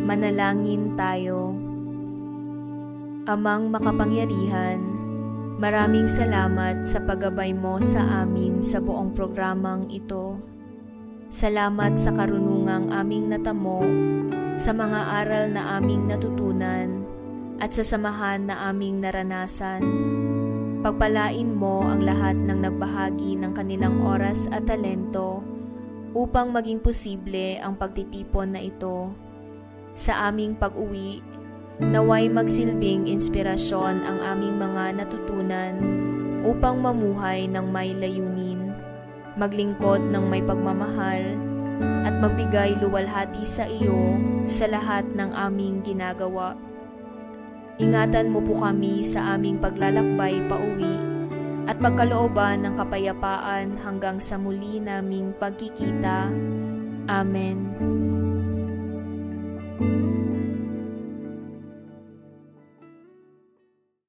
Manalangin tayo. Amang makapangyarihan, maraming salamat sa paggabay mo sa amin sa buong programang ito. Salamat sa karunungang aming natamo, sa mga aral na aming natutunan, at sa samahan na aming naranasan. Pagpalain mo ang lahat ng nagbahagi ng kanilang oras at talento upang maging posible ang pagtitipon na ito. Sa aming pag-uwi, naway magsilbing inspirasyon ang aming mga natutunan upang mamuhay ng may layunin, maglingkod ng may pagmamahal, at magbigay luwalhati sa iyo sa lahat ng aming ginagawa. Ingatan mo po kami sa aming paglalakbay pauwi at pagkalooban ng kapayapaan hanggang sa muli naming pagkikita. Amen.